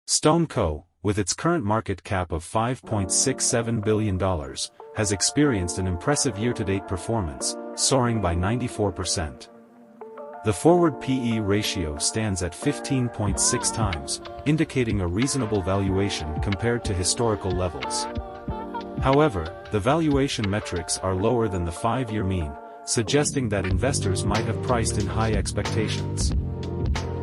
Stone Co., with its current market cap of $5.67 billion, has experienced an impressive year-to-date performance, soaring by 94%. The forward PE ratio stands at 15.6 times, indicating a reasonable valuation compared to historical levels. However, the valuation metrics are lower than the 5-year mean, suggesting that investors might have priced in high expectations.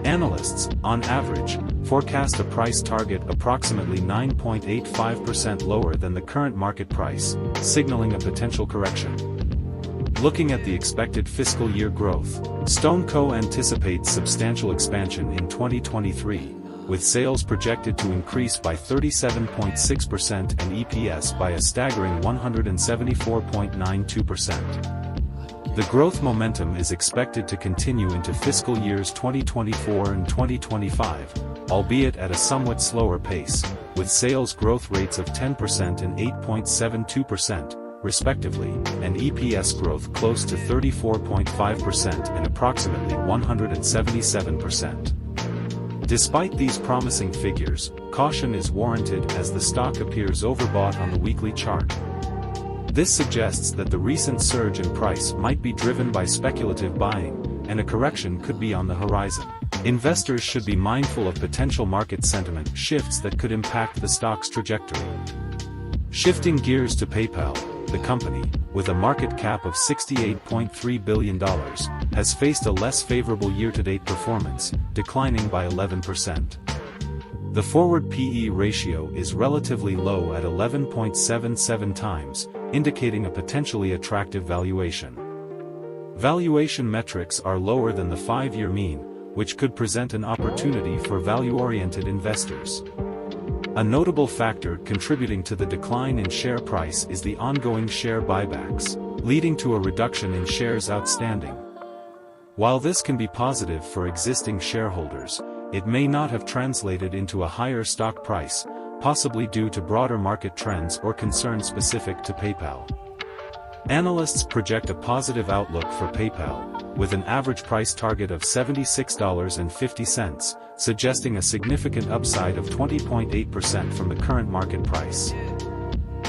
Analysts, on average, forecast a price target approximately 9.85% lower than the current market price, signaling a potential correction. Looking at the expected fiscal year growth, Stone Co. anticipates substantial expansion in 2023, with sales projected to increase by 37.6% and EPS by a staggering 174.92%. The growth momentum is expected to continue into fiscal years 2024 and 2025, albeit at a somewhat slower pace, with sales growth rates of 10% and 8.72%, respectively, and EPS growth close to 34.5% and approximately 177%. Despite these promising figures, caution is warranted as the stock appears overbought on the weekly chart. This suggests that the recent surge in price might be driven by speculative buying, and a correction could be on the horizon. Investors should be mindful of potential market sentiment shifts that could impact the stock's trajectory. Shifting gears to PayPal, the company, with a market cap of $68.3 billion, has faced a less favorable year-to-date performance, declining by 11%. The forward PE ratio is relatively low at 11.77 times, indicating a potentially attractive valuation. Valuation metrics are lower than the 5-year mean, which could present an opportunity for value-oriented investors. A notable factor contributing to the decline in share price is the ongoing share buybacks, leading to a reduction in shares outstanding. While this can be positive for existing shareholders, it may not have translated into a higher stock price, possibly due to broader market trends or concerns specific to PayPal. Analysts project a positive outlook for PayPal, with an average price target of $76.50, suggesting a significant upside of 20.8% from the current market price.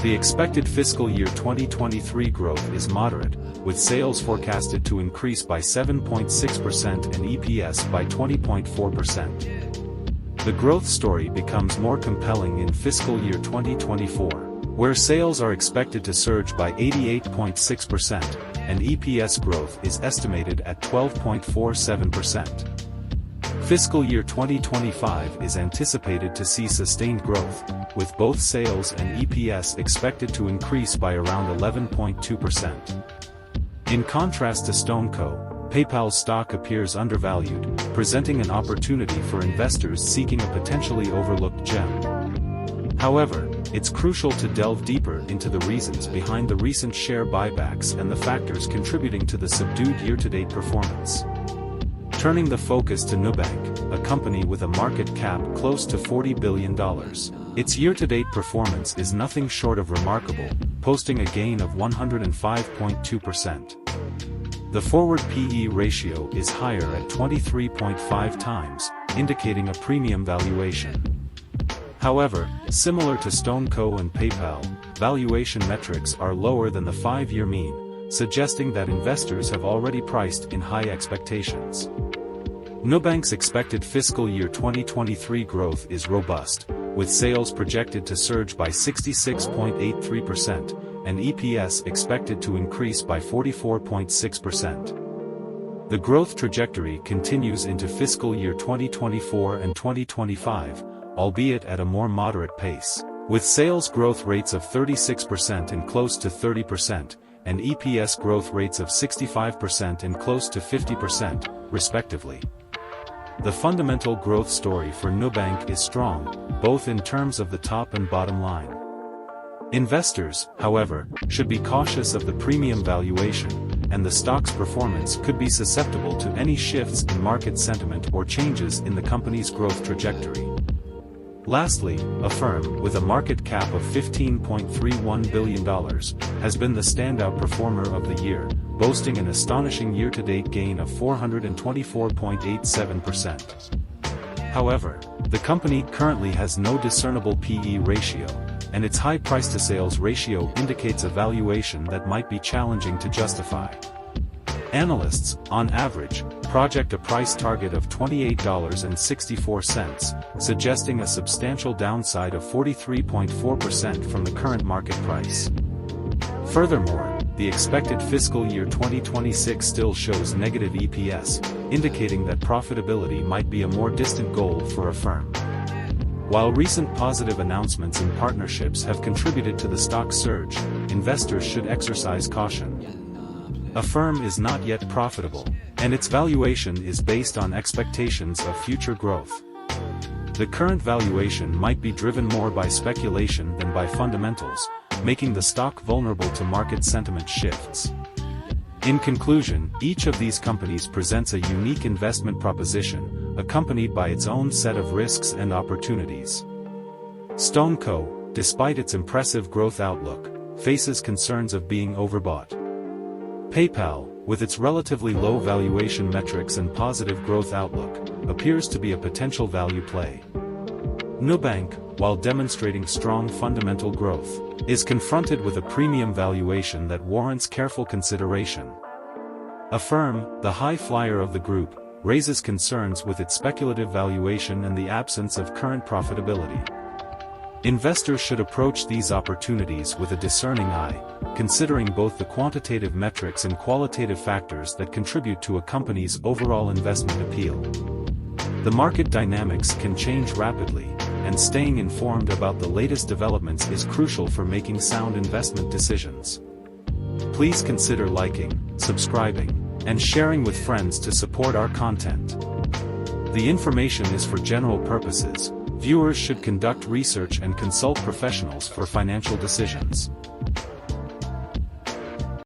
The expected fiscal year 2023 growth is moderate, with sales forecasted to increase by 7.6% and EPS by 20.4%. The growth story becomes more compelling in fiscal year 2024, where sales are expected to surge by 88.6%, and EPS growth is estimated at 12.47%. Fiscal year 2025 is anticipated to see sustained growth, with both sales and EPS expected to increase by around 11.2%. In contrast to Stone Co., PayPal's stock appears undervalued, presenting an opportunity for investors seeking a potentially overlooked gem. However, it's crucial to delve deeper into the reasons behind the recent share buybacks and the factors contributing to the subdued year-to-date performance. Turning the focus to Nubank, a company with a market cap close to $40 billion. Its year-to-date performance is nothing short of remarkable, posting a gain of 105.2%. The forward PE ratio is higher at 23.5 times, indicating a premium valuation. However, similar to Stone Co. and PayPal, valuation metrics are lower than the 5-year mean, suggesting that investors have already priced in high expectations. Nubank's expected fiscal year 2023 growth is robust, with sales projected to surge by 66.83%, and EPS expected to increase by 44.6%. The growth trajectory continues into fiscal year 2024 and 2025, albeit at a more moderate pace, with sales growth rates of 36% and close to 30%, and EPS growth rates of 65% and close to 50%, respectively. The fundamental growth story for Nubank is strong, both in terms of the top and bottom line. Investors, however, should be cautious of the premium valuation, and the stock's performance could be susceptible to any shifts in market sentiment or changes in the company's growth trajectory. Lastly, Affirm, with a market cap of $15.31 billion, has been the standout performer of the year, boasting an astonishing year-to-date gain of 424.87%. However, the company currently has no discernible PE ratio, and its high price-to-sales ratio indicates a valuation that might be challenging to justify. Analysts, on average, project a price target of $28.64, suggesting a substantial downside of 43.4% from the current market price. Furthermore, the expected fiscal year 2026 still shows negative EPS, indicating that profitability might be a more distant goal for a firm. While recent positive announcements and partnerships have contributed to the stock surge, investors should exercise caution. A firm is not yet profitable, and its valuation is based on expectations of future growth. The current valuation might be driven more by speculation than by fundamentals, making the stock vulnerable to market sentiment shifts. In conclusion, each of these companies presents a unique investment proposition, accompanied by its own set of risks and opportunities. StoneCo, despite its impressive growth outlook, faces concerns of being overbought. PayPal, with its relatively low valuation metrics and positive growth outlook, appears to be a potential value play. Nubank, while demonstrating strong fundamental growth, is confronted with a premium valuation that warrants careful consideration. Affirm, the high flyer of the group, raises concerns with its speculative valuation and the absence of current profitability. Investors should approach these opportunities with a discerning eye, considering both the quantitative metrics and qualitative factors that contribute to a company's overall investment appeal. The market dynamics can change rapidly, and staying informed about the latest developments is crucial for making sound investment decisions. Please consider liking, subscribing, and sharing with friends to support our content. The information is for general purposes. Viewers should conduct research and consult professionals for financial decisions.